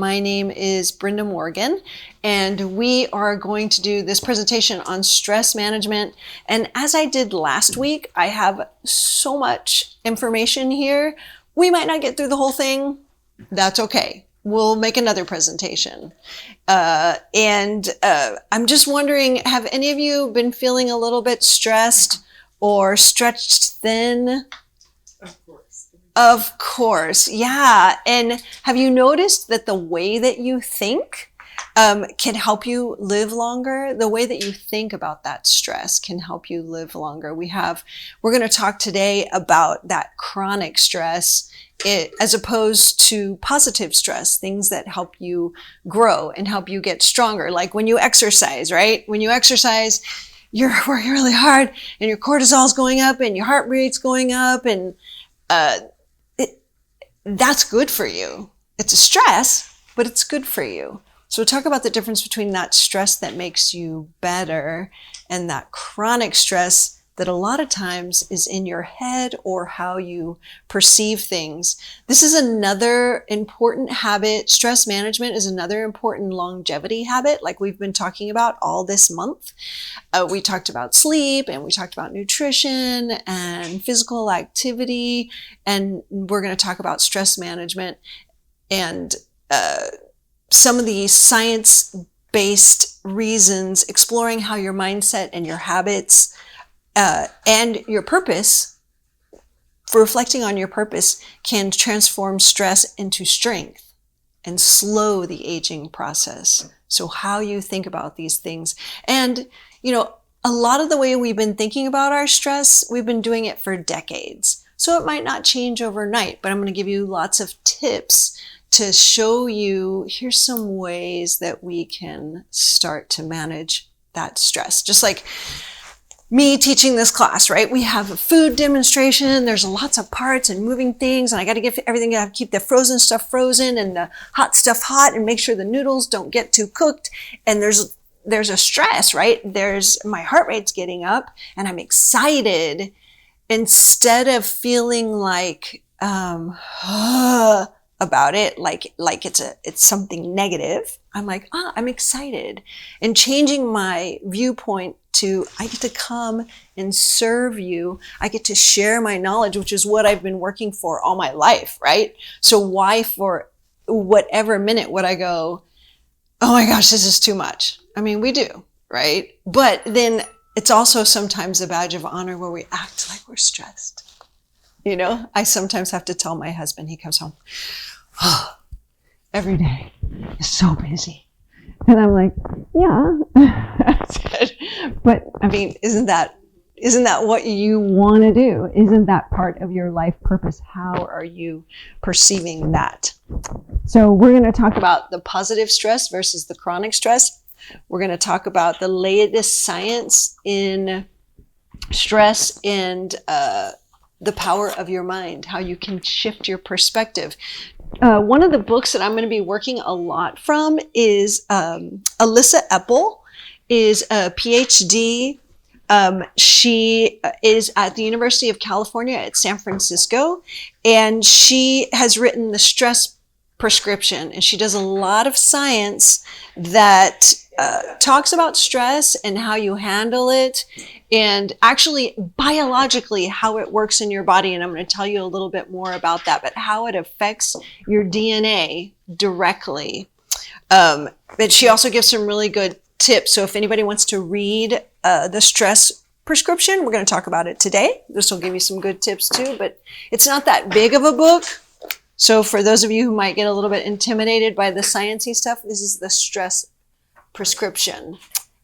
My name is Brenda Morgan, and we are going to do this presentation on stress management. And as I did last week, I have so much information here. We might not get through the whole thing. That's okay. We'll make another presentation. I'm just wondering, have any of you been feeling a little bit stressed or stretched thin? Of course, yeah. And have you noticed that the way that you think can help you live longer? The way that you think about that stress can help you live longer. We're going to talk today about that chronic stress as opposed to positive stress, things that help you grow and help you get stronger. Like when you exercise, right? When you exercise, you're working really hard and your cortisol is going up and your heart rate's going up, and that's good for you. It's a stress, but it's good for you. So we'll talk about the difference between that stress that makes you better and that chronic stress that a lot of times is in your head or how you perceive things. This is another important habit. Stress management is another important longevity habit, like we've been talking about all this month. We talked about sleep, and we talked about nutrition and physical activity, and we're going to talk about stress management and some of the science-based reasons, exploring how your mindset and your habits and your purpose, for reflecting on your purpose, can transform stress into strength and slow the aging process. So how you think about these things. And, a lot of the way we've been thinking about our stress, we've been doing it for decades. So it might not change overnight, but I'm going to give you lots of tips to show you, here's some ways that we can start to manage that stress. Just like me teaching this class, right? We have a food demonstration. There's lots of parts and moving things, and I got to get everything. I have to keep the frozen stuff frozen and the hot stuff hot, and make sure the noodles don't get too cooked. And there's a stress, right? My heart rate's getting up, and I'm excited instead of feeling like about it, like it's something negative. I'm like, I'm excited, and changing my viewpoint to, I get to come and serve you. I get to share my knowledge, which is what I've been working for all my life, right? So why for whatever minute would I go, oh my gosh, this is too much? I mean, we do, right? But then it's also sometimes a badge of honor where we act like we're stressed. I sometimes have to tell my husband, he comes home, every day is so busy. And I'm like, yeah. But I mean, isn't that what you want to do? Isn't that part of your life purpose? How are you perceiving that? So we're going to talk about the positive stress versus the chronic stress. We're going to talk about the latest science in stress and the power of your mind, how you can shift your perspective. One of the books that I'm going to be working a lot from is Alyssa Epple is a PhD. She is at the University of California at San Francisco, and she has written the stress prescription, and she does a lot of science that talks about stress and how you handle it, and actually biologically how it works in your body. And I'm going to tell you a little bit more about that, but how it affects your DNA directly. But she also gives some really good tips. So if anybody wants to read the stress prescription, we're going to talk about it today. This will give you some good tips too, but it's not that big of a book. So for those of you who might get a little bit intimidated by the sciencey stuff, this is the stress prescription.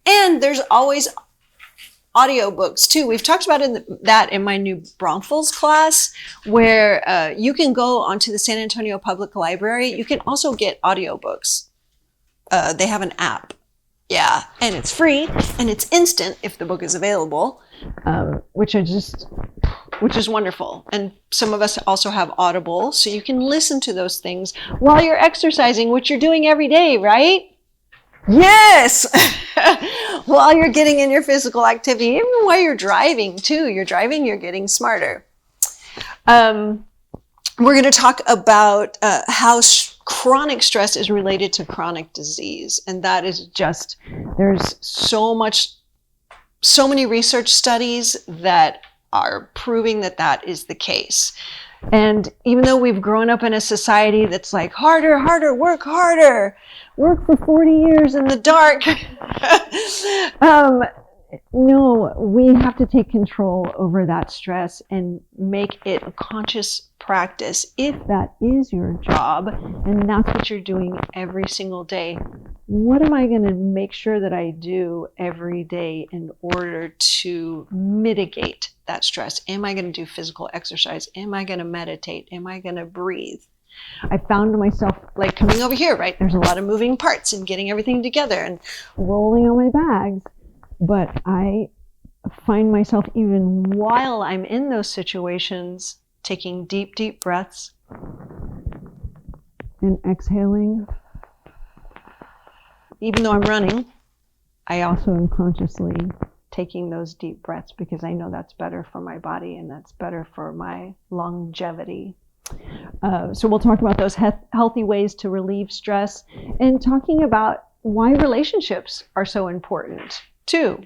And there's always audiobooks too. We've talked about that in my New Braunfels class, where you can go onto the San Antonio Public Library. You can also get audiobooks. They have an app. Yeah, and it's free and it's instant if the book is available, which is wonderful. And some of us also have Audible, so you can listen to those things while you're exercising, which you're doing every day, right? Yes! While you're getting in your physical activity, even while you're driving too. You're driving, you're getting smarter. We're going to talk about how chronic stress is related to chronic disease. And that is just, there's so many research studies that are proving that that is the case. And even though we've grown up in a society that's like harder, work harder, work for 40 years in the dark, no, we have to take control over that stress and make it a conscious practice. If that is your job and that's what you're doing every single day, what am I going to make sure that I do every day in order to mitigate that stress? Am I going to do physical exercise? Am I going to meditate? Am I going to breathe? I found myself like coming over here, right? There's a lot of moving parts and getting everything together and rolling on my bags. But I find myself, even while I'm in those situations, taking deep, deep breaths and exhaling. Even though I'm running, I also am consciously taking those deep breaths because I know that's better for my body and that's better for my longevity. So we'll talk about those healthy ways to relieve stress and talking about why relationships are so important too.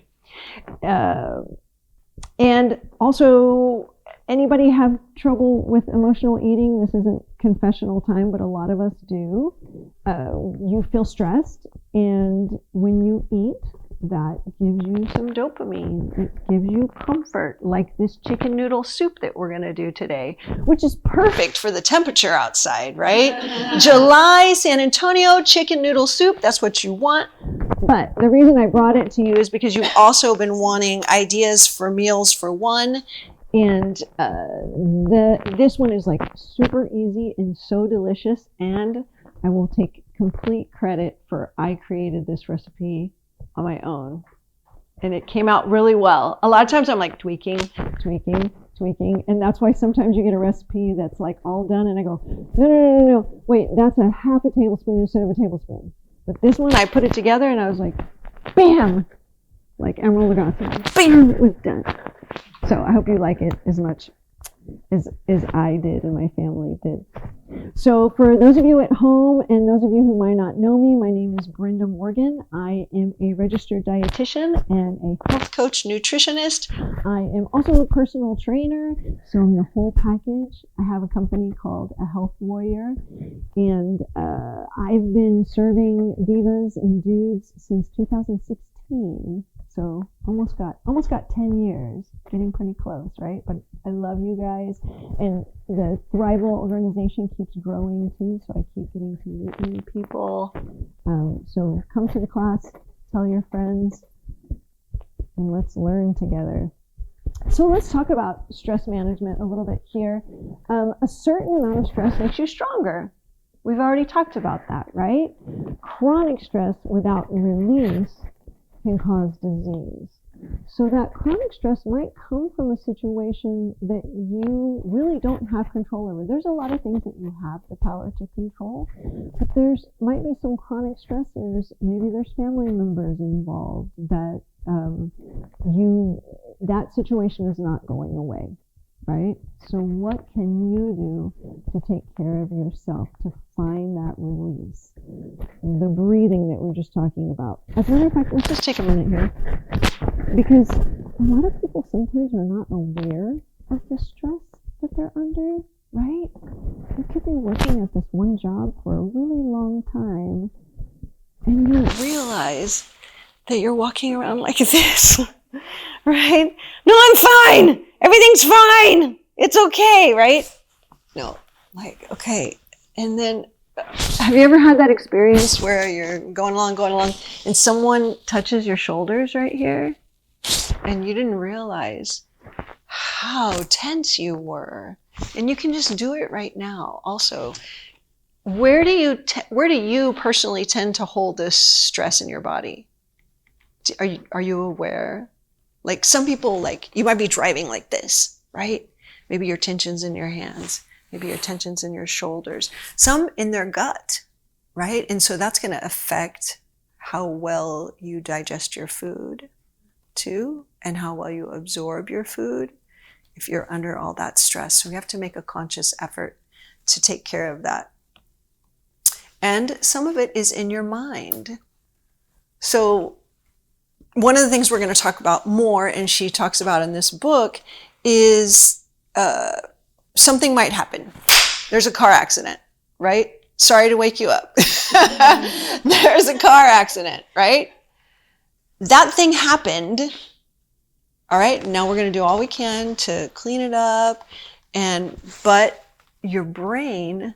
And also, anybody have trouble with emotional eating? This isn't confessional time, but a lot of us do. You feel stressed, and when you eat, that gives you some dopamine. It gives you comfort, like this chicken noodle soup that we're going to do today, which is perfect for the temperature outside, right? July, San Antonio, chicken noodle soup, that's what you want. But the reason I brought it to you is because you've also been wanting ideas for meals for one. And this one is like super easy and so delicious. And I will take complete credit for I created this recipe on my own. And it came out really well. A lot of times I'm like tweaking. And that's why sometimes you get a recipe that's like all done. And I go, no. Wait, that's a half a tablespoon instead of a tablespoon. But this one, I put it together and I was like, bam! Like Emerald Lagasse. Bam! It was done. So I hope you like it as much as I did and my family did. So for those of you at home and those of you who might not know me, my name is Brenda Morgan. I am a registered dietitian and a health coach nutritionist. I am also a personal trainer, so I'm the whole package. I have a company called A Health Warrior, and I've been serving divas and dudes since 2016. So almost got 10 years, getting pretty close, right? But I love you guys. And the Thrival organization keeps growing too, so I keep getting to meet new people. So come to the class, tell your friends, and let's learn together. So let's talk about stress management a little bit here. A certain amount of stress makes you stronger. We've already talked about that, right? Chronic stress without release can cause disease. So that chronic stress might come from a situation that you really don't have control over. There's a lot of things that you have the power to control, but there's might be some chronic stressors. Maybe there's family members involved that that situation is not going away, right? So what can you do to take care of yourself, to find that release? The breathing that we were just talking about. As a matter of fact, let's just take a minute here, because a lot of people sometimes are not aware of the stress that they're under, right? You could be working at this one job for a really long time, and you realize that you're walking around like this, right? No, I'm fine. Everything's fine. It's okay, right? No, like, okay. And then, have you ever had that experience where you're going along, and someone touches your shoulders right here, and you didn't realize how tense you were? And you can just do it right now. Also, where do you personally tend to hold this stress in your body? Are you aware? Like some people, like you might be driving like this, right? Maybe your tension's in your hands. Maybe your tension's in your shoulders. Some in their gut, right? And so that's going to affect how well you digest your food too, and how well you absorb your food if you're under all that stress. So we have to make a conscious effort to take care of that. And some of it is in your mind. So one of the things we're going to talk about more, and she talks about in this book, is something might happen. There's a car accident, right? Sorry to wake you up. There's a car accident, right? That thing happened. All right, now we're going to do all we can to clean it up. But your brain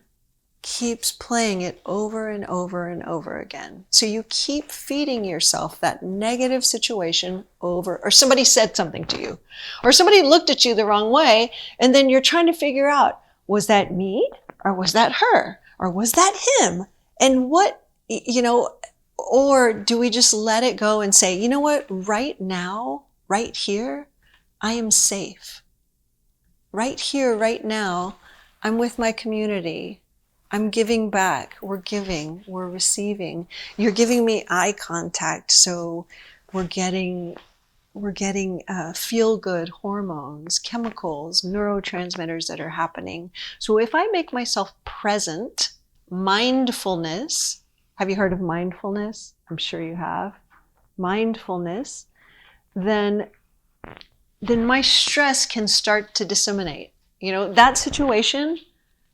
keeps playing it over and over and over again. So you keep feeding yourself that negative situation over, or somebody said something to you, or somebody looked at you the wrong way, and then you're trying to figure out, was that me, or was that her, or was that him? And what, or do we just let it go and say, you know what, right now, right here, I am safe. Right here, right now, I'm with my community. I'm giving back. We're giving. We're receiving. You're giving me eye contact, so we're getting feel-good hormones, chemicals, neurotransmitters that are happening. So if I make myself present, mindfulness. Have you heard of mindfulness? I'm sure you have. Mindfulness. Then my stress can start to disseminate. That situation,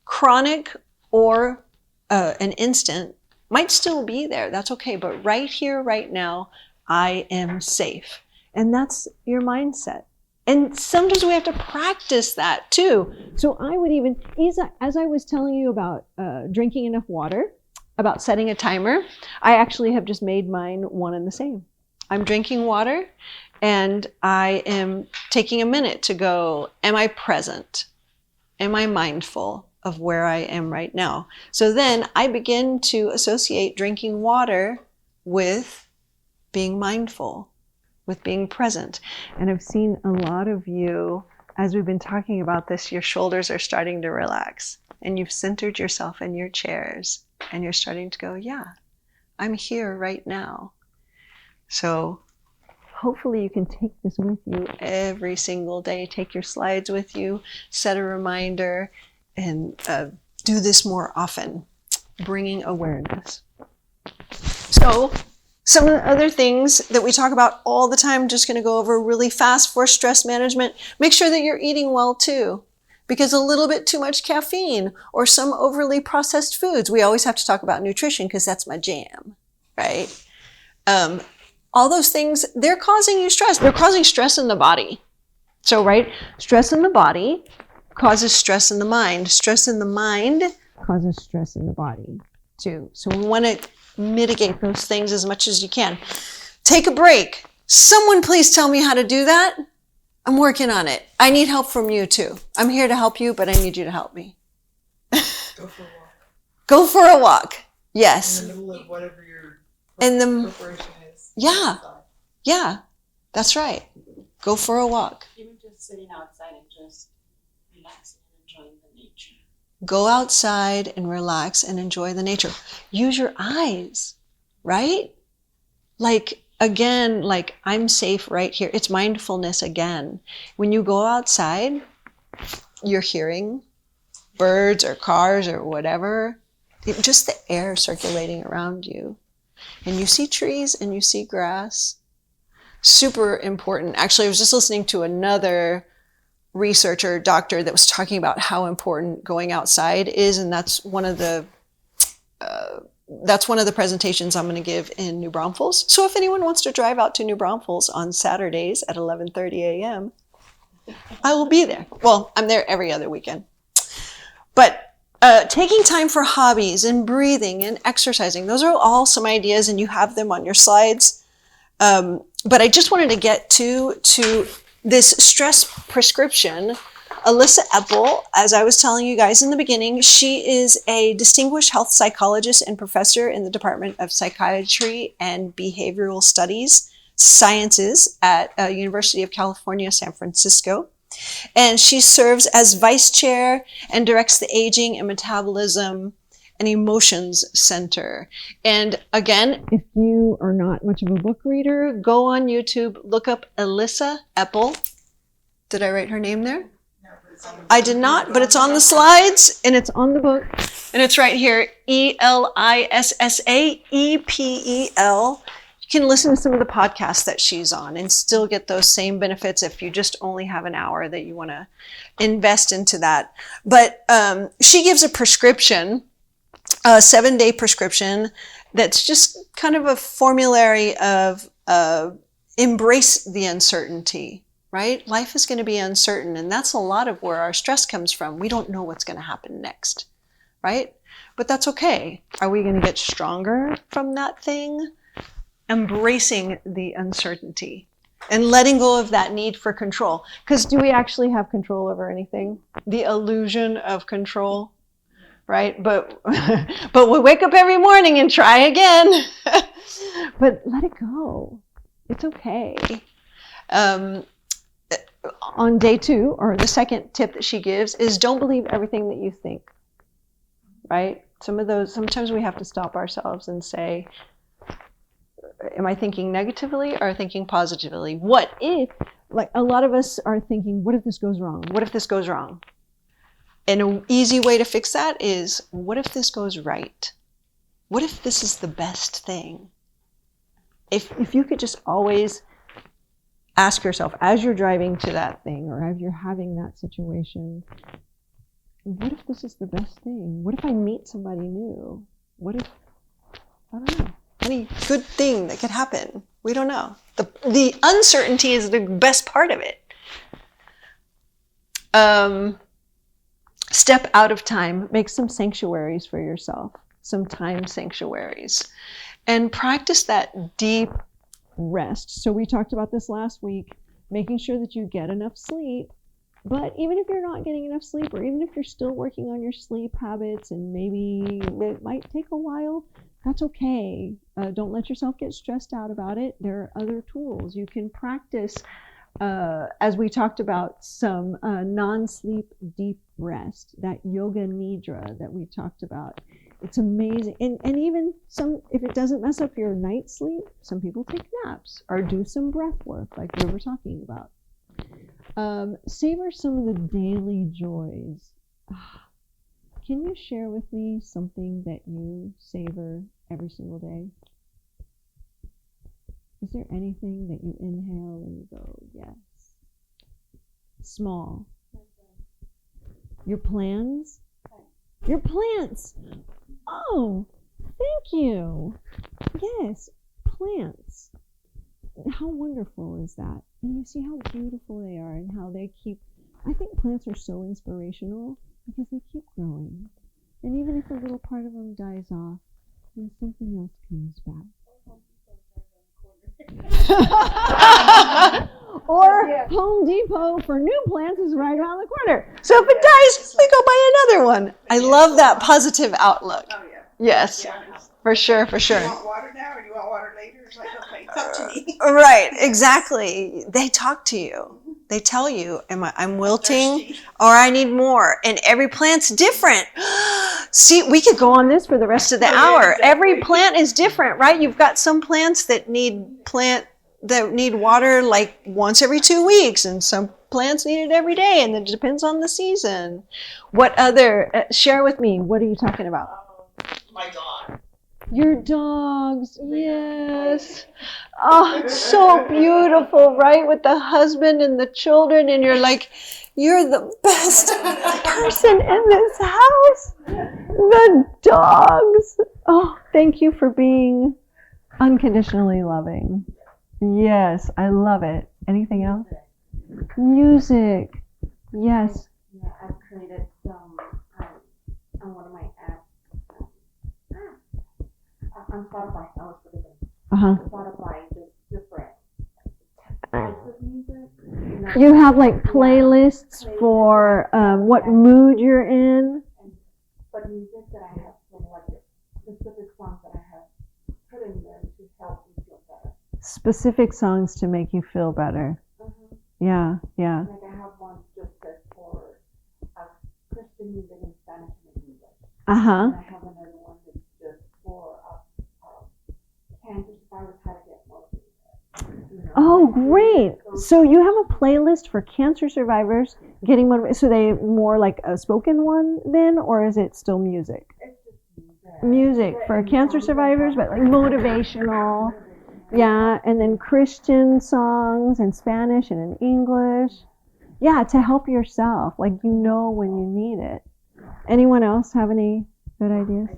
chronic or an instant, might still be there. That's okay. But right here, right now, I am safe. And that's your mindset. And sometimes we have to practice that too. So I would even, as I was telling you about drinking enough water, about setting a timer, I actually have just made mine one and the same. I'm drinking water and I am taking a minute to go, am I present? Am I mindful of where I am right now? So then I begin to associate drinking water with being mindful, with being present. And I've seen a lot of you, as we've been talking about this, your shoulders are starting to relax and you've centered yourself in your chairs and you're starting to go, yeah, I'm here right now. So hopefully you can take this with you every single day. Take your slides with you, set a reminder, and do this more often, bringing awareness. So some of the other things that we talk about all the time, just going to go over really fast for stress management. Make sure that you're eating well too, because a little bit too much caffeine or some overly processed foods, we always have to talk about nutrition because that's my jam, right? All those things, they're causing you stress. They're causing stress in the body. So, right, stress in the body causes stress in the mind. Stress in the mind causes stress in the body too. So we want to mitigate those things as much as you can. Take a break. Someone please tell me how to do that. I'm working on it. I need help from you too. I'm here to help you, but I need you to help me. Go for a walk. Go for a walk. Yes. In the middle of whatever your preparation is. Yeah. Yeah. That's right. Go for a walk. Even just sitting outside and just relaxing and enjoying the nature. Go outside and relax and enjoy the nature. Use your eyes, right? Again, I'm safe right here. It's mindfulness again. When you go outside, you're hearing birds or cars or whatever, just the air circulating around you. And you see trees and you see grass. Super important. Actually, I was just listening to another researcher, doctor, that was talking about how important going outside is, and that's one of the presentations I'm going to give in New Braunfels. So if anyone wants to drive out to New Braunfels on Saturdays at 11:30 a.m., I will be there. Well, I'm there every other weekend. But taking time for hobbies and breathing and exercising, those are all some ideas, and you have them on your slides. But I just wanted to get to this stress prescription. Alyssa Epple, as I was telling you guys in the beginning, she is a distinguished health psychologist and professor in the Department of Psychiatry and Behavioral Studies Sciences at University of California, San Francisco. And she serves as vice chair and directs the Aging and Metabolism and Emotions Center. And again, if you are not much of a book reader, go on YouTube, look up Alyssa Epple. Did I write her name there? I did not, but it's on the slides and it's on the book. And it's right here, ELISSAEPEL. You can listen to some of the podcasts that she's on and still get those same benefits if you just only have an hour that you want to invest into that. But she gives a prescription, a 7-day prescription that's just kind of a formulary of embrace the uncertainty, right? Life is going to be uncertain, and that's a lot of where our stress comes from. We don't know what's going to happen next, right? But that's okay. Are we going to get stronger from that thing? Embracing the uncertainty and letting go of that need for control. Because do we actually have control over anything? The illusion of control, right? But we wake up every morning and try again. But let it go. It's okay. On day 2, or the second tip that she gives, is don't believe everything that you think, right? Sometimes we have to stop ourselves and say, am I thinking negatively or thinking positively? What if, like a lot of us are thinking, what if this goes wrong? What if this goes wrong? And an easy way to fix that is, what if this goes right? What if this is the best thing? If you could just always ask yourself, as you're driving to that thing or as you're having that situation, what if this is the best thing? What if I meet somebody new? What if, I don't know, any good thing that could happen? We don't know. The uncertainty is the best part of it. Step out of time. Make some sanctuaries for yourself, some time sanctuaries, and practice that deep rest. So we talked about this last week, making sure that you get enough sleep. But even if you're not getting enough sleep, or even if you're still working on your sleep habits and maybe it might take a while, that's okay. Don't let yourself get stressed out about it. There are other tools. You can practice, as we talked about, some non-sleep deep rest, that yoga nidra that we talked about. It's amazing. And even if it doesn't mess up your night sleep, some people take naps or do some breath work like we were talking about. Savor some of the daily joys. Can you share with me something that you savor every single day? Is there anything that you inhale and you go, yes? Small. Your plans? Your plants! Oh, thank you. Yes, plants. How wonderful is that? And you see how beautiful they are and how they keep, I think plants are so inspirational because they keep growing. And even if a little part of them dies off, then something else comes back. Or Home Depot for new plants is right around the corner. So if it dies, we go buy another one. I love that positive outlook. Oh, yeah. Yes, for sure, for You sure. want water now or you want water later? It's like, okay, talk to me. Right, exactly. They talk to you. They tell you, I'm wilting Thirsty. or I need more. And every plant's different. See, we could go on this for the rest of the hour. Exactly. Every plant is different, right? You've got some plants that need water like once every 2 weeks, and some plants need it every day, and it depends on the season. What other, share with me, what are you talking about? My dog. Your dogs, yes. Oh, it's so beautiful, right? With the husband and the children, and you're like, you're the best person in this house. The dogs. Oh, thank you for being unconditionally loving. Yes, I love it. Anything else? Music. Yes. Yeah, I've created some on one of my apps. On Spotify, I was forgetting. Spotify, just different types of music. You have like playlists for what mood you're in. But music that I have from like specific songs that I have put in there to help me feel better. Specific songs to make you feel better. Yeah, yeah. Like I have one just set for Christian music in Spanish and English. And I have another one that's just for cancer survivors, how to get motivated. Oh, great. So you have a playlist for cancer survivors Getting motivated. So they more like a spoken one then, or is it still music? It's just Music for cancer survivors, but like motivational. Yeah, and then Christian songs in Spanish and in English. Yeah, to help yourself, like you know when you need it. Anyone else have any good ideas?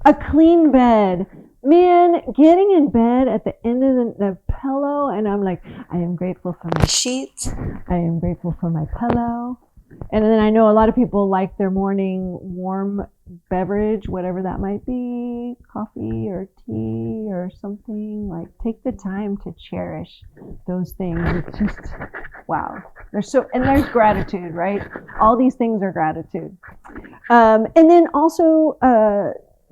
A clean bed. Man, getting in bed at the end of the pillow, and I'm like, I am grateful for my sheets. I am grateful for my pillow. And then I know a lot of people like their morning warm beverage, whatever that might be, coffee or tea or something. Like, take the time to cherish those things. It's just, wow. There's gratitude, right? All these things are gratitude. And then also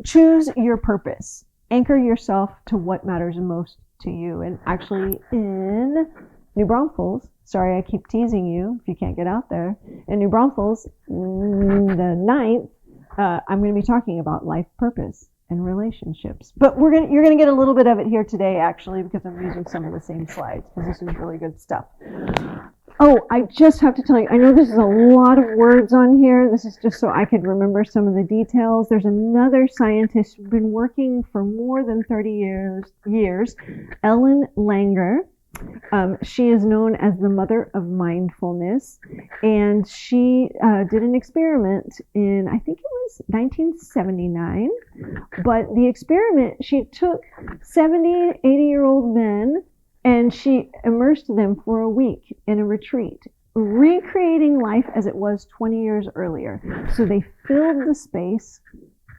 choose your purpose. Anchor yourself to what matters most to you. And actually in New Braunfels, sorry, I keep teasing you if you can't get out there. In New Braunfels, the 9th, I'm going to be talking about life purpose and relationships. But you're going to get a little bit of it here today, actually, because I'm using some of the same slides, because this is really good stuff. Oh, I just have to tell you, I know this is a lot of words on here. This is just so I could remember some of the details. There's another scientist who's been working for more than 30 years, Ellen Langer. She is known as the mother of mindfulness, and she did an experiment in, I think it was 1979, but the experiment, she took 70, 80-year-old men and she immersed them for a week in a retreat, recreating life as it was 20 years earlier. So they filled the space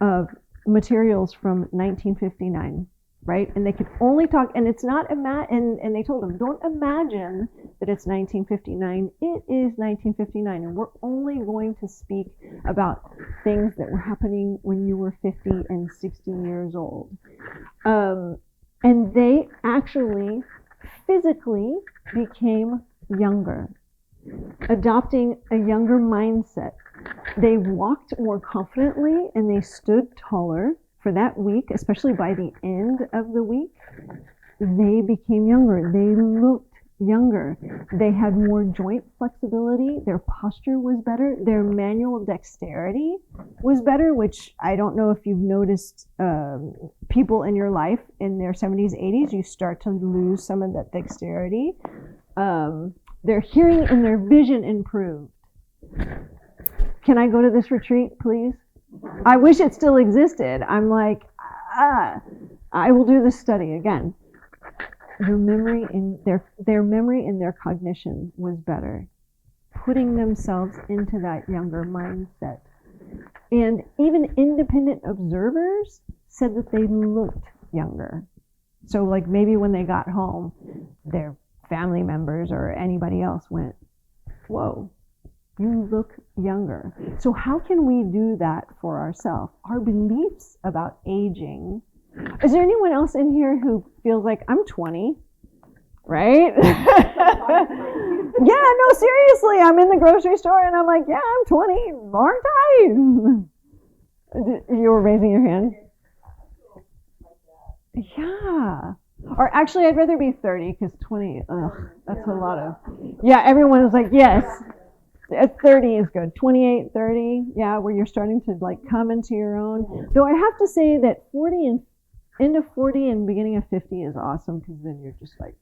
of materials from 1959. Right? And they could only talk, and it's not, and they told them, don't imagine that it's 1959. It is 1959, and we're only going to speak about things that were happening when you were 50 and 60 years old. And they actually physically became younger, adopting a younger mindset. They walked more confidently, and they stood taller. For that week, especially by the end of the week, they became younger. They looked younger. They had more joint flexibility. Their posture was better. Their manual dexterity was better, which I don't know if you've noticed people in your life in their 70s, 80s, you start to lose some of that dexterity. Their hearing and their vision improved. Can I go to this retreat, please? I wish it still existed. I'm like, I will do this study again. Their memory and their cognition was better, putting themselves into that younger mindset. And even independent observers said that they looked younger. So like maybe when they got home, their family members or anybody else went, whoa, you look younger. So how can we do that for ourselves? Our beliefs about aging. Is there anyone else in here who feels like I'm 20? Right? Yeah, no, seriously. I'm in the grocery store and I'm like, yeah, I'm 20, aren't I? You were raising your hand? Yeah. Or actually, I'd rather be 30 because 20, that's a lot of. Yeah, everyone is like, yes. 30 is good. 28, 30, yeah, where you're starting to like come into your own. Though I have to say that 40 and end of 40 and beginning of 50 is awesome, because then you're just like,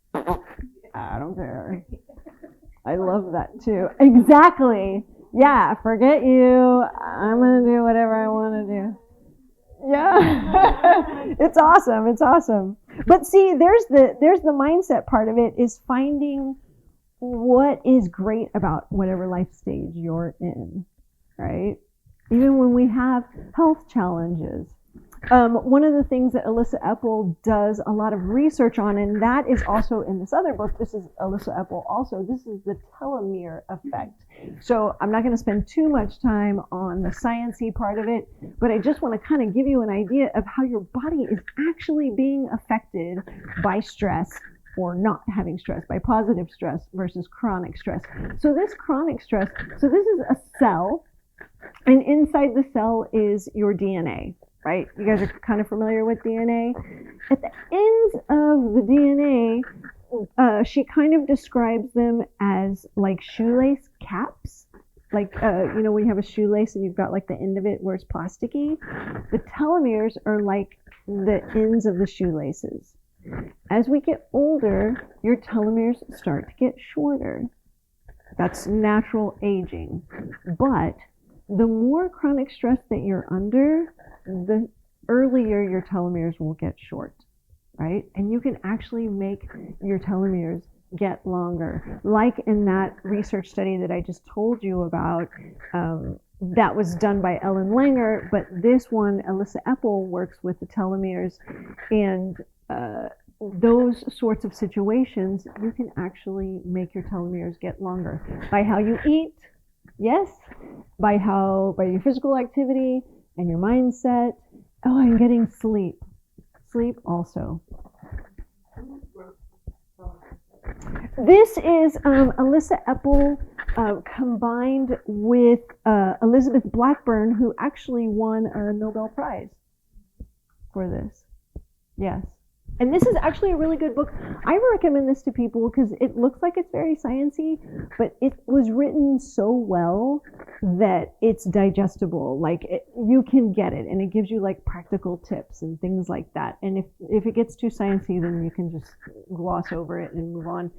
I don't care. I love that too. Exactly. Yeah, forget you. I'm going to do whatever I want to do. Yeah. It's awesome. It's awesome. But see, there's the mindset part of it, is finding what is great about whatever life stage you're in, right? Even when we have health challenges. One of the things that Alyssa Epple does a lot of research on, and that is also in this other book, this is Alyssa Epple also, this is the telomere effect. So I'm not going to spend too much time on the science-y part of it, but I just want to kind of give you an idea of how your body is actually being affected by stress or not having stress, by positive stress versus chronic stress. So this chronic stress, so this is a cell, and inside the cell is your DNA, right? You guys are kind of familiar with DNA. At the ends of the DNA, she kind of describes them as like shoelace caps, like, when you have a shoelace and you've got like the end of it where it's plasticky, the telomeres are like the ends of the shoelaces. As we get older, your telomeres start to get shorter. That's natural aging. But the more chronic stress that you're under, the earlier your telomeres will get short, right? And you can actually make your telomeres get longer. Like in that research study that I just told you about, that was done by Ellen Langer, but this one, Alyssa Epple, works with the telomeres, and those sorts of situations, you can actually make your telomeres get longer by how you eat, yes, by your physical activity and your mindset. Oh, and getting sleep. Sleep also. This is Alyssa Epple combined with Elizabeth Blackburn, who actually won a Nobel Prize for this. Yes. And this is actually a really good book. I recommend this to people because it looks like it's very sciencey, but it was written so well that it's digestible. Like you can get it, and it gives you like practical tips and things like that. And if it gets too sciencey, then you can just gloss over it and move on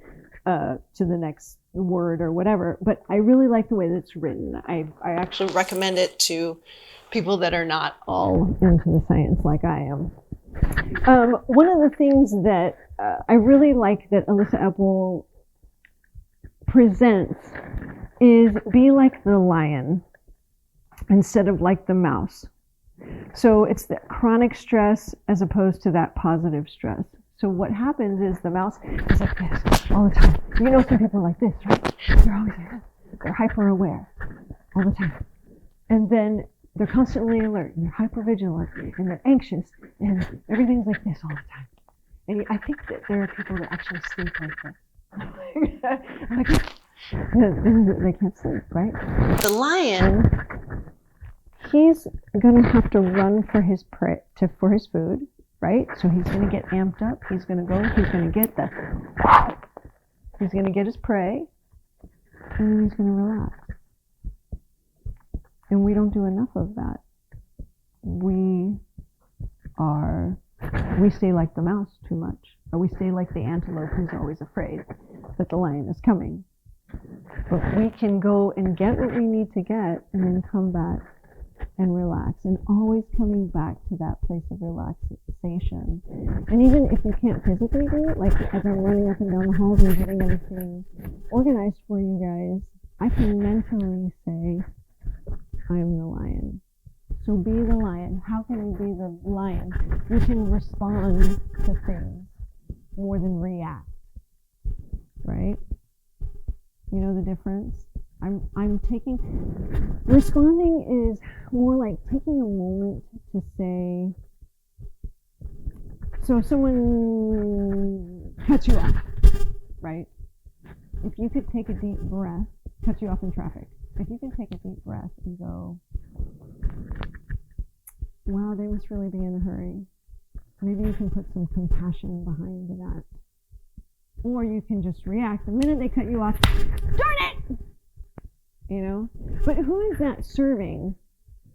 to the next word or whatever. But I really like the way that it's written. I actually recommend it to people that are not all into the science like I am. One of the things that I really like that Alyssa Epple presents is be like the lion instead of like the mouse. So it's the chronic stress as opposed to that positive stress. So what happens is the mouse is like this all the time. You know, some people are like this, right? They're always like this. They're hyper aware all the time. And then they're constantly alert, and they're hypervigilant, and they're anxious, and everything's like this all the time. And I think that there are people that actually sleep like this. I'm like, they can't sleep, right? The lion, he's gonna have to run for his for his food, right? So he's gonna get amped up. He's gonna go. He's gonna get his prey, and then he's gonna relax. And we don't do enough of that. We stay like the mouse too much, or we stay like the antelope who's always afraid that the lion is coming. But we can go and get what we need to get and then come back and relax, and always coming back to that place of relaxation. And even if you can't physically do it, like as I'm running up and down the halls and getting everything organized for you guys, I can mentally say, I'm the lion. So be the lion. How can you be the lion? You can respond to things more than react, right? You know the difference? Responding is more like taking a moment to say, so if someone cuts you off, right? If you could take a deep breath, cuts you off in traffic. If you can take a deep breath and go, wow, they must really be in a hurry. Maybe you can put some compassion behind that. Or you can just react. The minute they cut you off, darn it! You know? But who is that serving?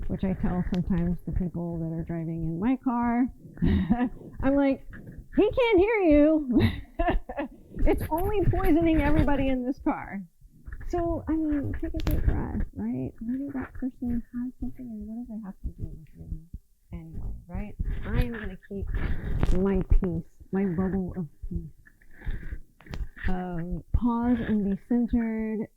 Which I tell sometimes the people that are driving in my car. I'm like, he can't hear you. It's only poisoning everybody in this car. So, I mean, take a deep breath, right? Maybe that person has something, and what does it have to do with you anyway, right? I am going to keep my peace, my bubble of peace. Pause and be centered.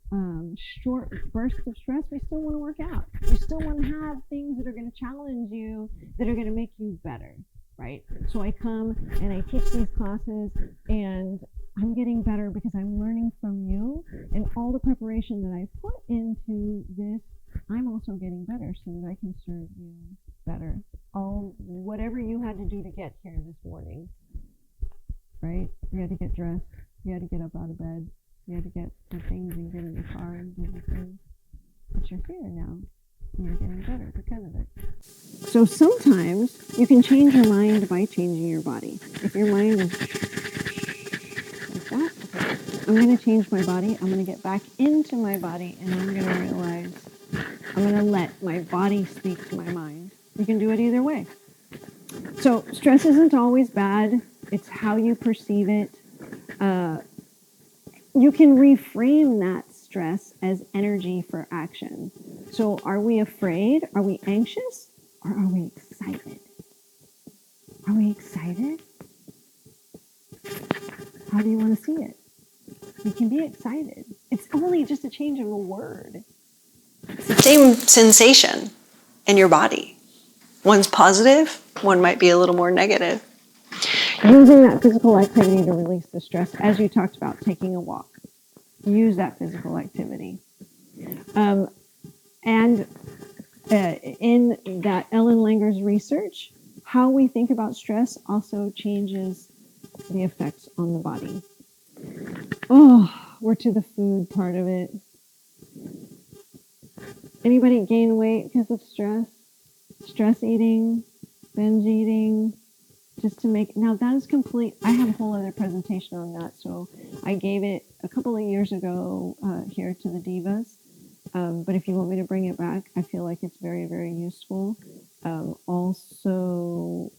Short bursts of stress, we still want to work out. We still want to have things that are going to challenge you, that are going to make you better, right? So I come and I teach these classes, and I'm getting better because I'm learning from you, and all the preparation that I put into this, I'm also getting better so that I can serve you better. Whatever you had to do to get here this morning, right? You had to get dressed, you had to get up out of bed, you had to get the things and get in the car and do the things. But you're here now, and you're getting better because of it. So sometimes you can change your mind by changing your body. If your mind is like that, I'm going to change my body. I'm going to get back into my body, and I'm going to realize I'm going to let my body speak to my mind. You can do it either way. So stress isn't always bad. It's how you perceive it. You can reframe that stress as energy for action. So are we afraid? Are we anxious? Or are we excited? Are we excited? How do you want to see it? You can be excited. It's only just a change of a word. It's the same sensation in your body. One's positive, one might be a little more negative. Using that physical activity to release the stress, as you talked about, taking a walk. Use that physical activity. And in that Ellen Langer's research, how we think about stress also changes the effects on the body. Oh, we're to the food part of it. Anybody gain weight because of stress? Stress eating, binge eating, just to make, now that is complete. I have a whole other presentation on that. So I gave it a couple of years ago here to the Divas. But if you want me to bring it back, I feel like it's very, very useful. Also,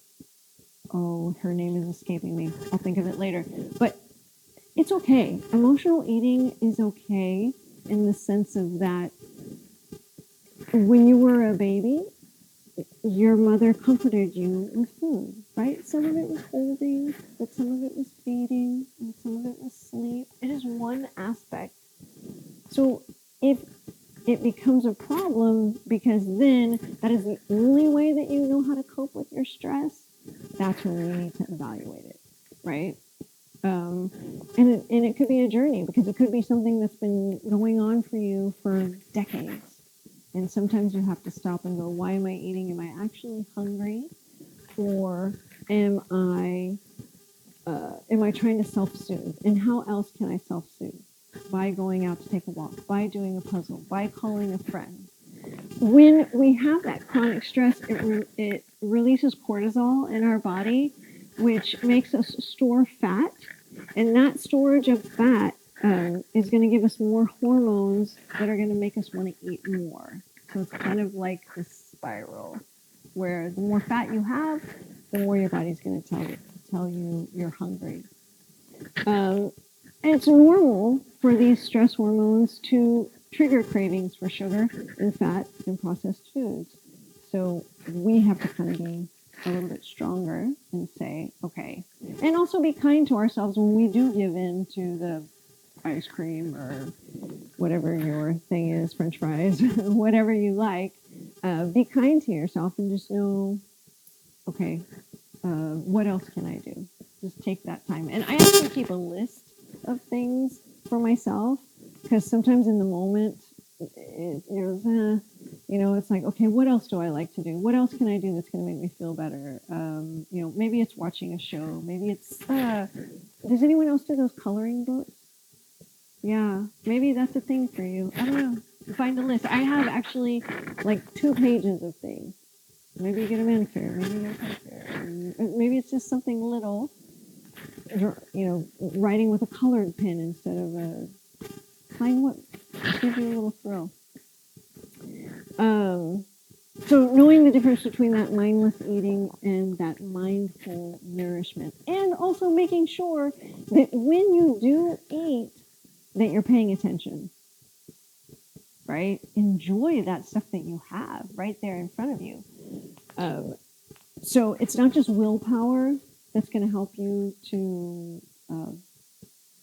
oh, her name is escaping me. I'll think of it later. But it's okay. Emotional eating is okay in the sense of that when you were a baby, your mother comforted you with food, right? Some of it was holding, but some of it was feeding, and some of it was sleep. It is one aspect. So if it becomes a problem because then that is the only way that you know how to cope with your stress, that's when we need to evaluate it, right? And it could be a journey because it could be something that's been going on for you for decades. And sometimes you have to stop and go, why am I eating? Am I actually hungry? Or am I trying to self-soothe? And how else can I self-soothe? By going out to take a walk, by doing a puzzle, by calling a friend. When we have that chronic stress, it releases cortisol in our body, which makes us store fat. And that storage of fat is going to give us more hormones that are going to make us want to eat more. So it's kind of like this spiral where the more fat you have, the more your body's going to tell you you're hungry. And it's normal for these stress hormones to trigger cravings for sugar and fat and processed foods. So we have to kind of be a little bit stronger and say, okay, and also be kind to ourselves when we do give in to the ice cream or whatever your thing is, French fries, whatever you like. Be kind to yourself and just know, okay, what else can I do? Just take that time. And I actually keep a list of things for myself because sometimes in the moment, it's like, okay, what else do I like to do? What else can I do that's going to make me feel better? Maybe it's watching a show. Maybe it's, does anyone else do those coloring books? Yeah, maybe that's a thing for you. I don't know. Find a list. I have actually like 2 pages of things. Maybe you get a manicure. Maybe you get a pedicure. Maybe it's just something little, writing with a colored pen instead of a, find what gives you a little thrill. So knowing the difference between that mindless eating and that mindful nourishment, and also making sure that when you do eat, that you're paying attention, right? Enjoy that stuff that you have right there in front of you. So it's not just willpower that's going to help you to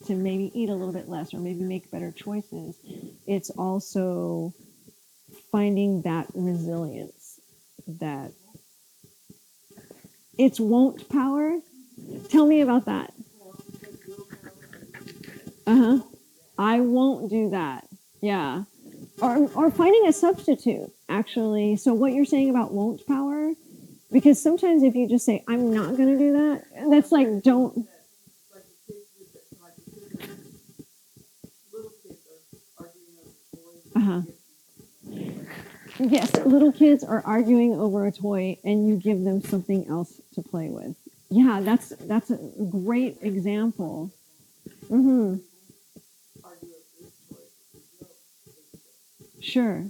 maybe eat a little bit less or maybe make better choices. It's also finding that resilience, that it's won't power. Tell me about that. I won't do that. Yeah. Or finding a substitute, actually. So what you're saying about won't power, because sometimes if you just say, I'm not going to do that, that's like, don't. Yes, little kids are arguing over a toy and you give them something else to play with. Yeah, that's a great example. Sure.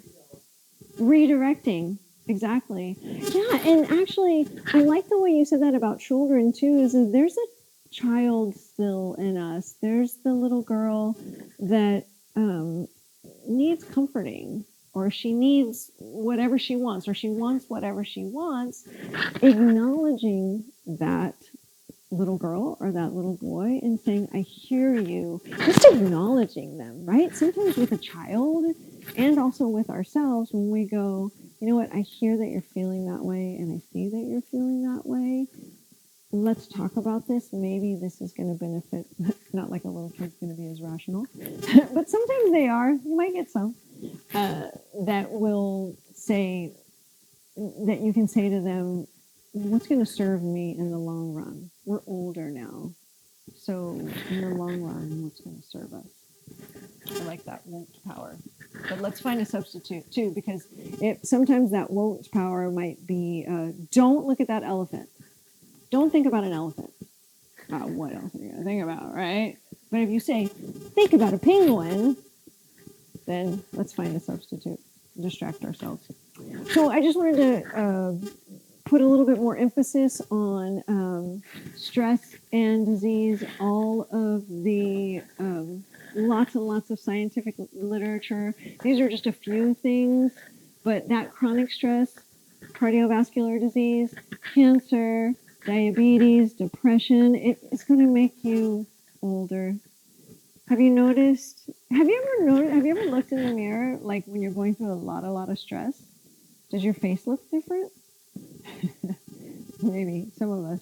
Redirecting. Exactly. Yeah, and actually, I like the way you said that about children too. Is that there's a child still in us. There's the little girl that needs comforting, or she needs whatever she wants, or she wants whatever she wants. Acknowledging that little girl or that little boy and saying, I hear you, just acknowledging them, right? Sometimes with a child and also with ourselves, when we go, you know what, I hear that you're feeling that way and I see that you're feeling that way. Let's talk about this. Maybe this is going to benefit, not like a little kid's going to be as rational, but sometimes they are. You might get some that will say, that you can say to them, what's going to serve me in the long run? We're older now. So in the long run, what's going to serve us? I like that won't power. But let's find a substitute too, because sometimes that won't power might be, don't look at that elephant. Don't think about an elephant. What else are you going to think about, right? But if you say, think about a penguin, then let's find a substitute. Distract ourselves. So I just wanted to put a little bit more emphasis on stress and disease, all of the lots and lots of scientific literature. These are just a few things, but that chronic stress, cardiovascular disease, cancer, diabetes, depression, it's going to make you older. Have you noticed? Have you ever looked in the mirror, like when you're going through a lot of stress? Does your face look different? Maybe some of us,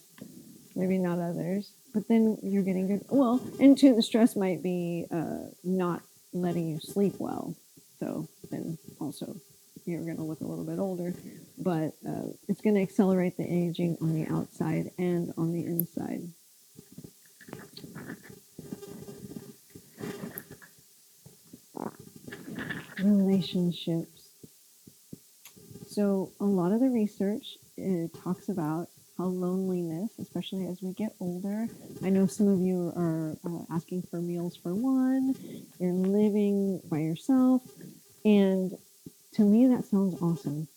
maybe not others. But then you're getting good. Well, and two, the stress might be not letting you sleep well. So then also you're going to look a little bit older. But it's going to accelerate the aging on the outside and on the inside. Relationships. So a lot of the research talks about how loneliness, especially as we get older. I know some of you are asking for meals for one. You're living by yourself, and to me that sounds awesome.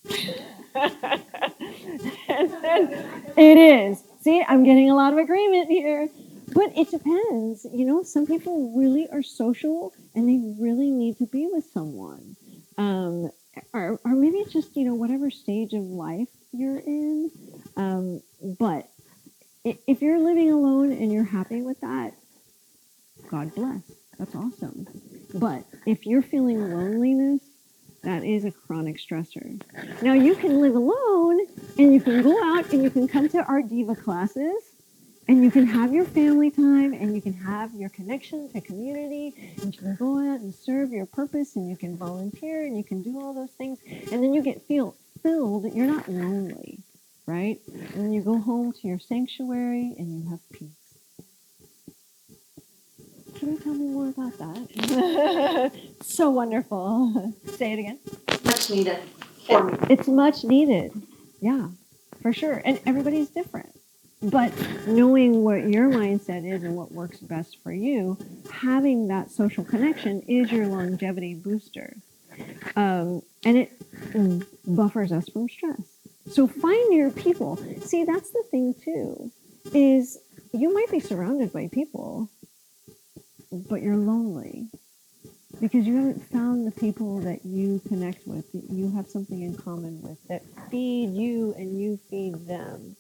It is. See, I'm getting a lot of agreement here. But it depends. You know, some people really are social and they really need to be with someone. Or maybe it's just, you know, whatever stage of life you're in. But if you're living alone and you're happy with that, God bless. That's awesome. But if you're feeling loneliness, that is a chronic stressor. Now, you can live alone and you can go out and you can come to our Diva classes and you can have your family time and you can have your connection to community and you can go out and serve your purpose and you can volunteer and you can do all those things. And then you get filled. You're not lonely, right? And then you go home to your sanctuary and you have peace. Can you tell me more about that? So wonderful. Say it again. Much needed for me. It's much needed. Yeah, for sure. And everybody's different. But knowing what your mindset is and what works best for you, having that social connection is your longevity booster. And it buffers us from stress. So find your people. See, that's the thing too, is you might be surrounded by people, but you're lonely because you haven't found the people that you connect with, that you have something in common with, that feed you and you feed them.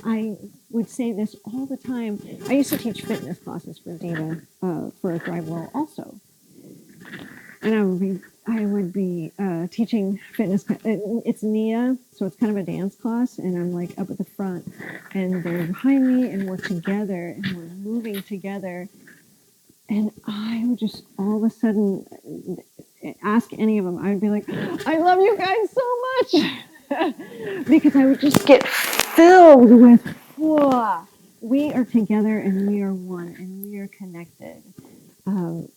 I would say this all the time. I used to teach fitness classes for Diva, for a Thrive Well also. And I would be teaching fitness. It's Nia, so it's kind of a dance class, and I'm like up at the front, and they're behind me, and we're together, and we're moving together. And I would just all of a sudden ask any of them. I would be like, I love you guys so much. Because I would just get filled with, whoa, we are together and we are one and we are connected.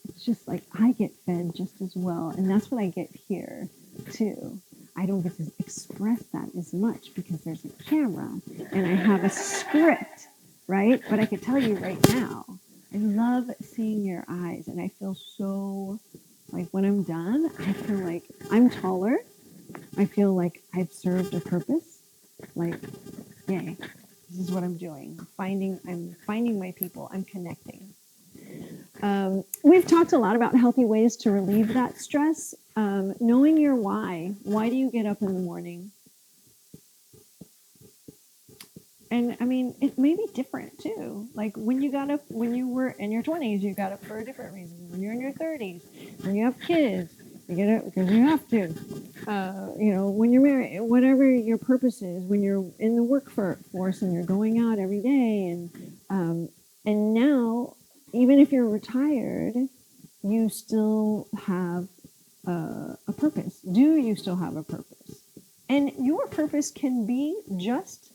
It's just like I get fed just as well. And that's what I get here too. I don't get to express that as much because there's a camera and I have a script, right? But I could tell you right now, I love seeing your eyes and I feel so Like when I'm done, I feel like I'm taller. I feel like I've served a purpose. Like, yay, this is what I'm doing. I'm finding my people. I'm connecting. We've talked a lot about healthy ways to relieve that stress. Knowing your why. Why do you get up in the morning? And I mean, it may be different too. Like when you got up, when you were in your 20s, you got up for a different reason. When you're in your 30s, when you have kids, you get up because you have to. When you're married, whatever your purpose is, when you're in the workforce and you're going out every day, and now, even if you're retired, you still have a purpose. Do you still have a purpose? And your purpose can be just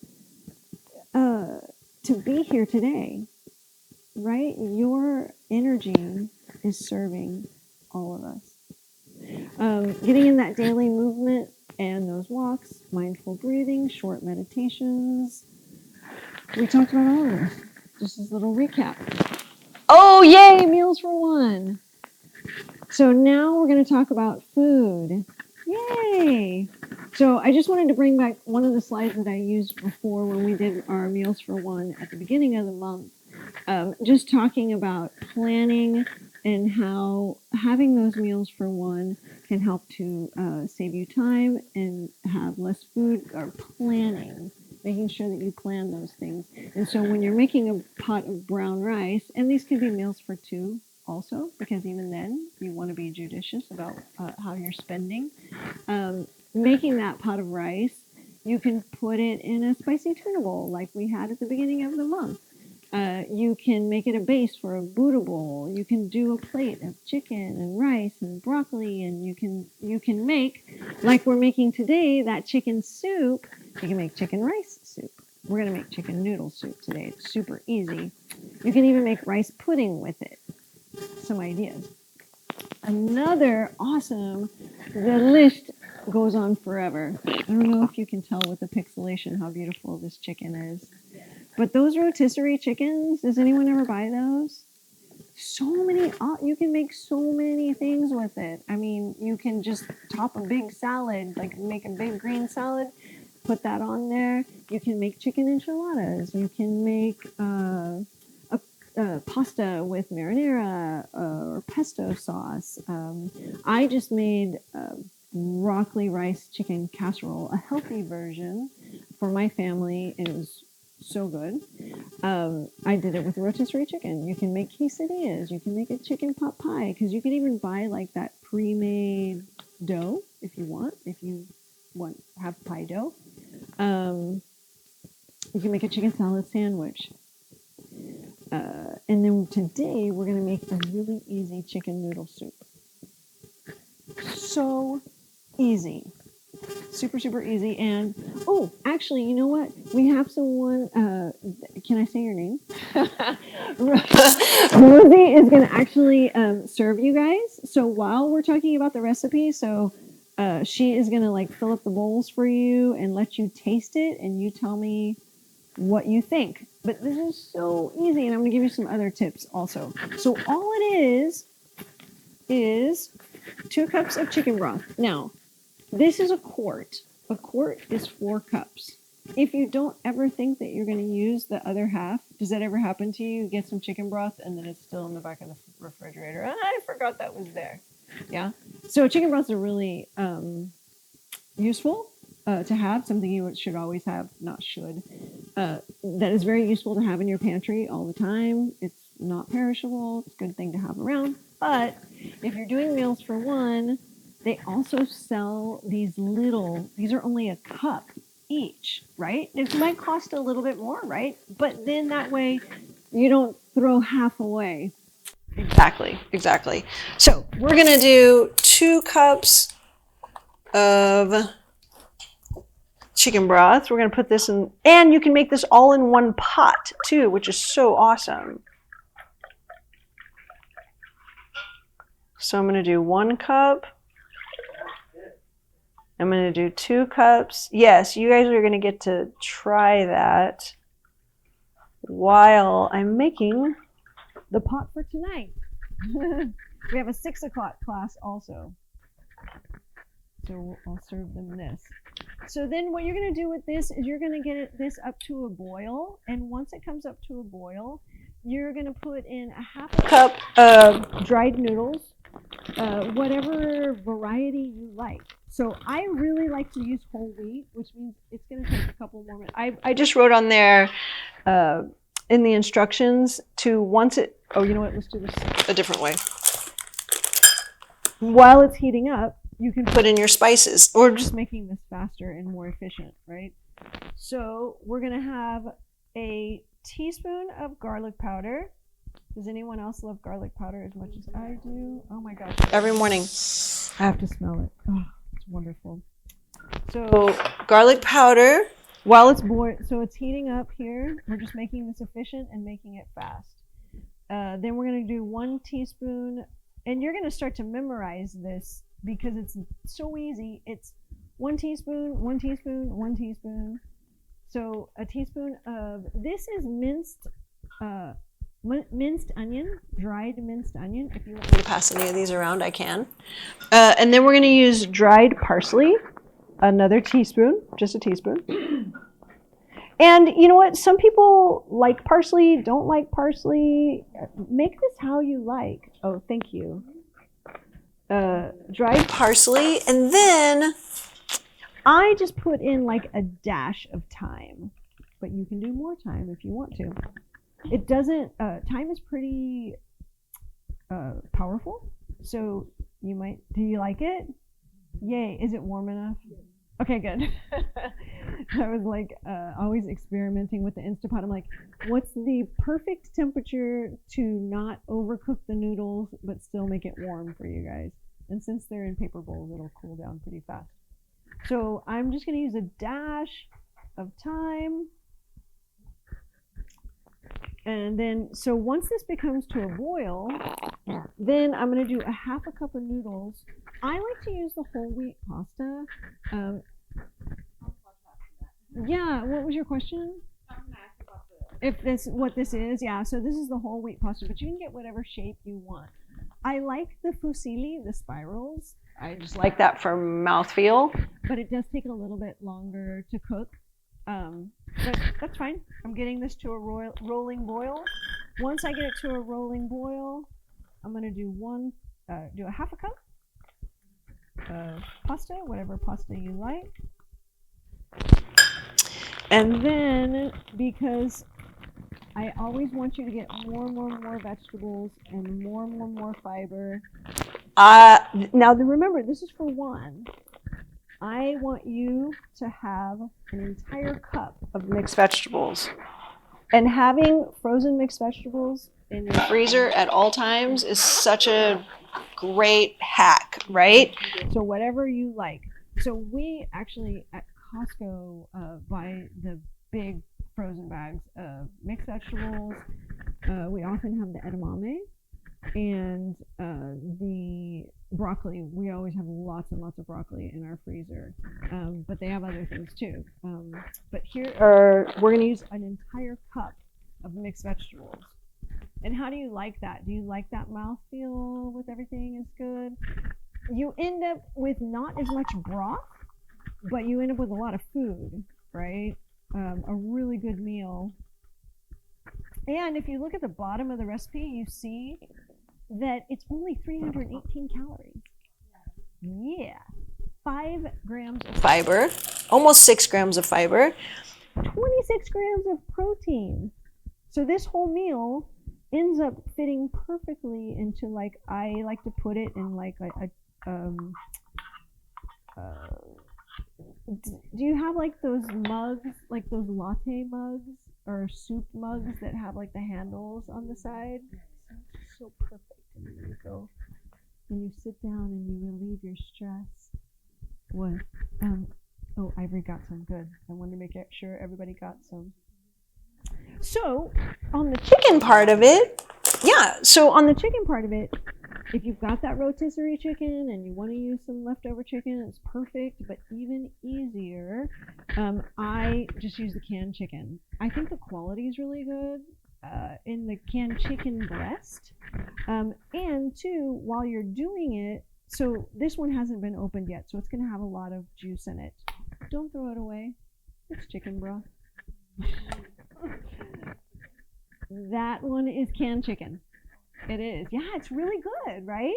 to be here today, right? Your energy is serving all of us. Getting in that daily movement and those walks, mindful breathing, short meditations. We talked about all of this. Just as a little recap. Oh, yay, meals for one. So now we're going to talk about food. Yay! So I just wanted to bring back one of the slides that I used before when we did our meals for one at the beginning of the month. Just talking about planning and how having those meals for one can help to save you time and have less food, or planning, making sure that you plan those things. And so when you're making a pot of brown rice, and these could be meals for two also, because even then you want to be judicious about how you're spending. Making that pot of rice, you can put it in a spicy tuna bowl like we had at the beginning of the month. You can make it a base for a Buddha bowl. You can do a plate of chicken and rice and broccoli, and you can make, like we're making today, that chicken soup. You can make chicken rice soup. We're going to make chicken noodle soup today. It's super easy. You can even make rice pudding with it. Some ideas. Another awesome, the list goes on forever. I don't know if you can tell with the pixelation how beautiful this chicken is. But those rotisserie chickens, does anyone ever buy those? So many, you can make so many things with it. I mean, you can just top a big salad, like make a big green salad, put that on there. You can make chicken enchiladas. You can make pasta with marinara or pesto sauce. I just made broccoli rice chicken casserole, a healthy version for my family. It was so good. I did it with rotisserie chicken. You can make quesadillas. You can make a chicken pot pie, because you can even buy like that pre-made dough if you want have pie dough. You can make a chicken salad sandwich. And then today we're going to make a really easy chicken noodle soup. So easy. Super, super easy. And, oh, actually, you know what? We have someone, can I say your name? Rosie is going to actually serve you guys. So while we're talking about the recipe, she is going to like fill up the bowls for you and let you taste it, and you tell me what you think. But this is so easy, and I'm going to give you some other tips also. So all it is 2 cups of chicken broth. Now, this is a quart. A quart is 4 cups. If you don't ever think that you're going to use the other half, does that ever happen to you? You get some chicken broth and then it's still in the back of the refrigerator. I forgot that was there. Yeah. So chicken broths are really useful to have, something you should always have, not should. That is very useful to have in your pantry all the time. It's not perishable. It's a good thing to have around. But if you're doing meals for one, they also sell these are only a cup each, right? It might cost a little bit more, right? But then that way you don't throw half away. Exactly. So we're going to do 2 cups of chicken broth. We're going to put this in, and you can make this all in one pot too, which is so awesome. So I'm going to do 1 cup. I'm going to do 2 cups. Yes, you guys are going to get to try that while I'm making the pot for tonight. We have a 6 o'clock class also. So I'll serve them this. So then what you're going to do with this is you're going to get this up to a boil. And once it comes up to a boil, you're going to put in a half a cup of dried noodles, whatever variety you like. So I really like to use whole wheat, which means it's going to take a couple more minutes. I just wrote on there in the instructions to once it, oh, you know what, let's do this a different way. While it's heating up, you can put in your spices, or just making this faster and more efficient, right? So we're going to have a teaspoon of garlic powder. Does anyone else love garlic powder as much as I do? Oh my gosh. Every morning I have to smell it. Oh, it's wonderful. So garlic powder, while it's so it's heating up here. We're just making this efficient and making it fast. Then we're going to do 1 teaspoon, and you're going to start to memorize this because it's so easy. It's 1 teaspoon, 1 teaspoon, 1 teaspoon. So a teaspoon of, this is minced onion, dried minced onion. If you want me to pass any of these around, I can. And then we're going to use dried parsley, another teaspoon, just a teaspoon. And you know what? Some people like parsley, don't like parsley. Make this how you like. Oh, thank you. Dried parsley, and then I just put in like a dash of thyme, but you can do more thyme if you want to. It doesn't, thyme is pretty powerful, so you might, do you like it? Yay, is it warm enough? Okay, good. I was like always experimenting with the Instapot. I'm like, what's the perfect temperature to not overcook the noodles but still make it warm for you guys? And since they're in paper bowls, it'll cool down pretty fast. So I'm just going to use a dash of thyme. And then, so once this becomes to a boil, then I'm going to do a half a cup of noodles. I like to use the whole wheat pasta. Yeah, what was your question? If this, what this is, yeah, so this is the whole wheat pasta, but you can get whatever shape you want. I like the fusilli, the spirals. I just like that for mouthfeel, but it does take a little bit longer to cook. But that's fine. I'm getting this to a rolling boil. Once I get it to a rolling boil, I'm going to do a half a cup of pasta, whatever pasta you like. And then, because I always want you to get more vegetables and more fiber. Now remember, this is for one. I want you to have an entire cup of mixed vegetables. And having frozen mixed vegetables in your freezer at all times is such a great hack, right? So whatever you like. So we actually at Costco buy the big frozen bags of mixed vegetables. We often have the edamame and the broccoli. We always have lots and lots of broccoli in our freezer, but they have other things too. But we're going to use an entire cup of mixed vegetables. And how do you like that? Do you like that mouthfeel with everything is good? You end up with not as much broth, but you end up with a lot of food, right? A really good meal. And if you look at the bottom of the recipe, you see that it's only 318 calories. Yeah. 5 grams of fiber, almost 6 grams of fiber, 26 grams of protein. So this whole meal ends up fitting perfectly into, like, I like to put it in like do you have like those mugs, like those latte mugs or soup mugs that have like the handles on the side? So perfect. And you go and you sit down and you relieve your stress with oh, Ivory got some. Good. I wanted to make sure everybody got some. So on the chicken part of it, if you've got that rotisserie chicken and you want to use some leftover chicken, it's perfect. But even easier, I just use the canned chicken. I think the quality is really good. In the canned chicken breast, And two, while you're doing it, so this one hasn't been opened yet, so it's going to have a lot of juice in it. Don't throw it away. It's chicken broth. That one is canned chicken. It is. Yeah, it's really good, right?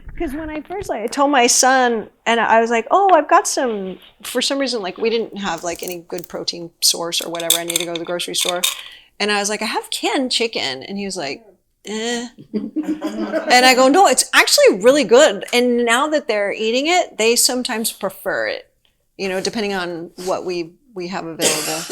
Because when I first I told my son, and I was like, oh, I've got some, for some reason, like we didn't have like any good protein source or whatever. I need to go to the grocery store. And I was like, I have canned chicken. And he was like, eh. And I go, no, it's actually really good. And now that they're eating it, they sometimes prefer it, depending on what we have available.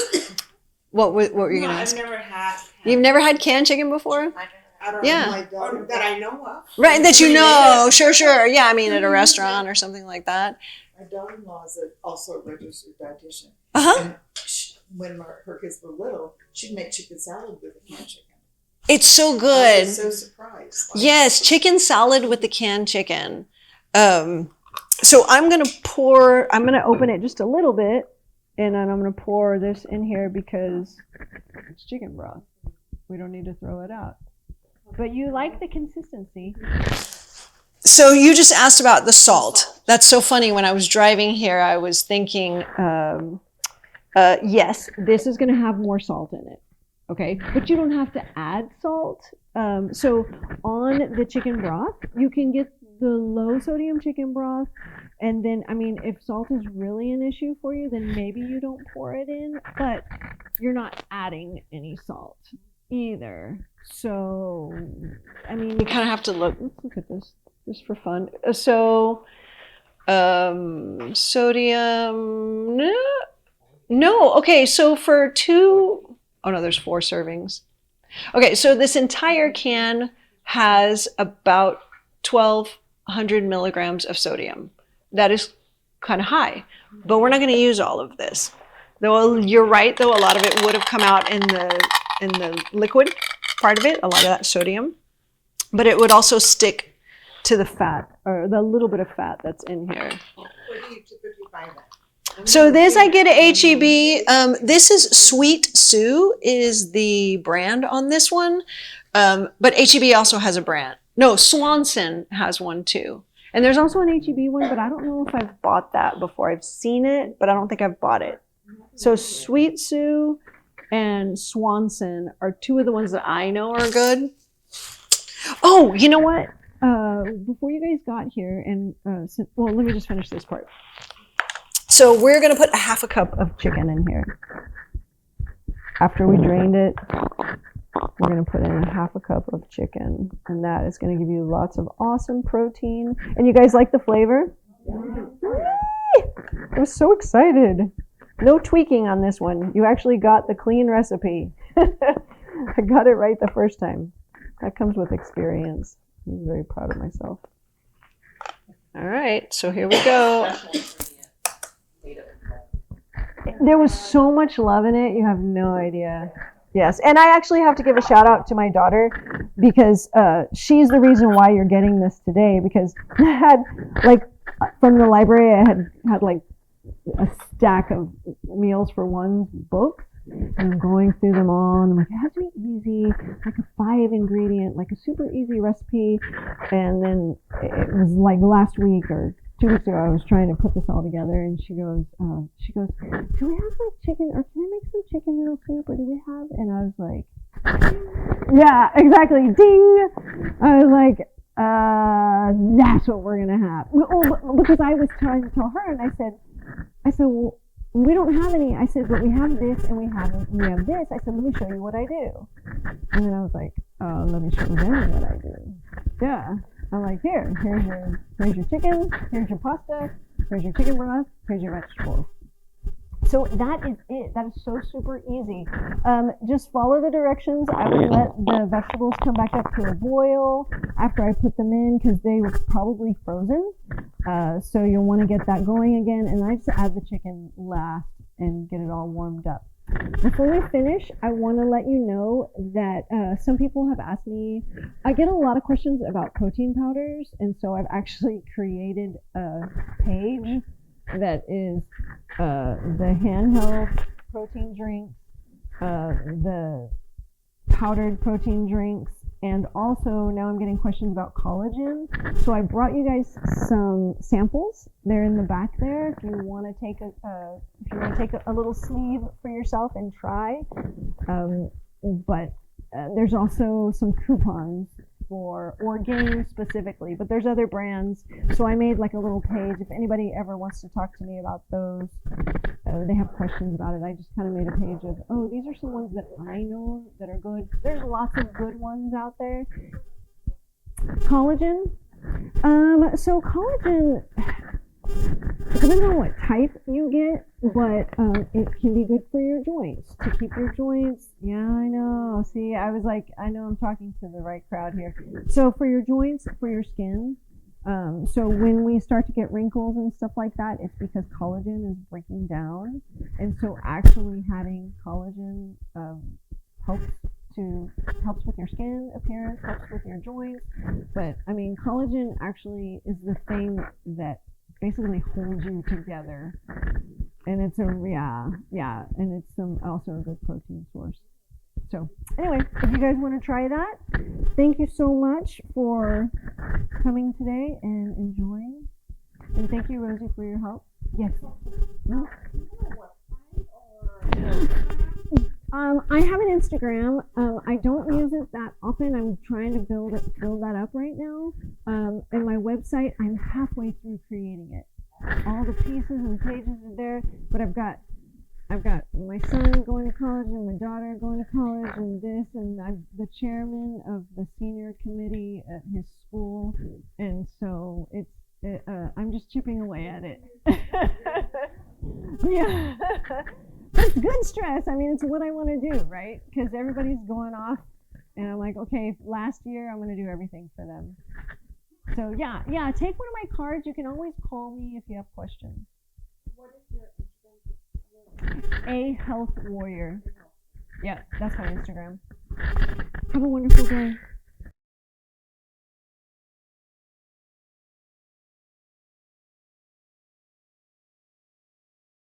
What were you going to ask? I've never had. You've never had canned chicken before? I don't Yeah. know, my daughter, that I know of. Right, that you know. Sure. Yeah, I mean, at a restaurant or something like that. My daughter-in-law is also a registered dietitian. Uh-huh. And when her kids were little, she'd make chicken salad with the canned chicken. It's so I good. was so surprised. Yes, chicken salad with the canned chicken. So I'm going to open it just a little bit, and then I'm going to pour this in here because it's chicken broth. We don't need to throw it out. But you like the consistency. So you just asked about the salt. That's so funny. When I was driving here, I was thinking, yes, this is going to have more salt in it. Okay, but you don't have to add salt. So on the chicken broth, you can get the low sodium chicken broth. And then, I mean, if salt is really an issue for you, then maybe you don't pour it in, but you're not adding any salt either. So, I mean, you kind of have to let's look at this just for fun. So, sodium, no. Okay, so for there's 4 servings. Okay, so this entire can has about 1,200 milligrams of sodium. That is kind of high, but we're not going to use all of this. Though you're right, though, a lot of it would have come out in the liquid part of it, a lot of that sodium, but it would also stick to the fat, or the little bit of fat that's in here. Where do you typically find that? So this I get at HEB. This is Sweet Sue is the brand on this one, but HEB also has a brand. No, Swanson has one too. And there's also an HEB one, but I don't know if I've bought that before. I've seen it, but I don't think I've bought it. So Sweet Sue and Swanson are 2 of the ones that I know are good. Oh, you know what? Before you guys got here, and let me just finish this part. So we're going to put a half a cup of chicken in here. After we drained it, we're going to put in a half a cup of chicken, and that is going to give you lots of awesome protein. And you guys like the flavor? I was so excited. No tweaking on this one. You actually got the clean recipe. I got it right the first time. That comes with experience. I'm very proud of myself. All right, so here we go. There was so much love in it, you have no idea. Yes, and I actually have to give a shout out to my daughter because she's the reason why you're getting this today, because I had, from the library, I had a stack of meals for one book, and I'm going through them all, and I'm like, it has to be easy, like a 5-ingredient, like a super easy recipe. And then it was like last week or 2 weeks ago, I was trying to put this all together, and she goes, do we have chicken, or can I make some chicken noodle soup, or do we have? And I was like, yeah, exactly, ding. I was like, that's what we're gonna have. Because I was trying to tell her, and I said, well, we don't have any. I said, but we have this, and we have this. I said, let me show you what I do. And then I was like, let me show them what I do. Yeah. I'm like, here's your chicken, here's your pasta, here's your chicken broth, here's your vegetables. So that is it. That is so super easy. Just follow the directions. I would let the vegetables come back up to a boil after I put them in, because they were probably frozen. So you'll want to get that going again. And I just add the chicken last and get it all warmed up. Before we finish, I want to let you know that some people have asked me, I get a lot of questions about protein powders, and so I've actually created a page that is the handheld protein drinks, the powdered protein drinks, And also now I'm getting questions about collagen. So I brought you guys some samples. They're in the back there. If you want to take a little sleeve for yourself and try. But there's also some coupons for Orgain specifically, but there's other brands. So I made like a little page. If anybody ever wants to talk to me about those, they have questions about it. I just kind of made a page of, oh, these are some ones that I know that are good. There's lots of good ones out there. Collagen. So collagen, depends on what type you get, but it can be good for your joints, to keep your joints. Yeah, I know. See, I was like, I know I'm talking to the right crowd here. So for your joints, for your skin. So when we start to get wrinkles and stuff like that, it's because collagen is breaking down. And so actually having collagen helps with your skin appearance, helps with your joints. But I mean, collagen actually is the thing that basically holds you together, and it's and it's also a good protein source. So anyway, if you guys want to try that, thank you so much for coming today and enjoying, and thank you, Rosie, for your help. Yes. No? I have an Instagram. I don't use it that often. I'm trying to build that up right now. And my website, I'm halfway through creating it. All the pieces and pages are there, but I've got my son going to college and my daughter going to college and this, and I'm the chairman of the senior committee at his school, and so I'm just chipping away at it. Yeah. It's good stress. I mean, it's what I want to do, right? Because everybody's going off, and I'm like, okay, last year I'm going to do everything for them. So yeah, take one of my cards. You can always call me if you have questions. What is your Instagram? A Health Warrior. Yeah, that's my Instagram. Have a wonderful day.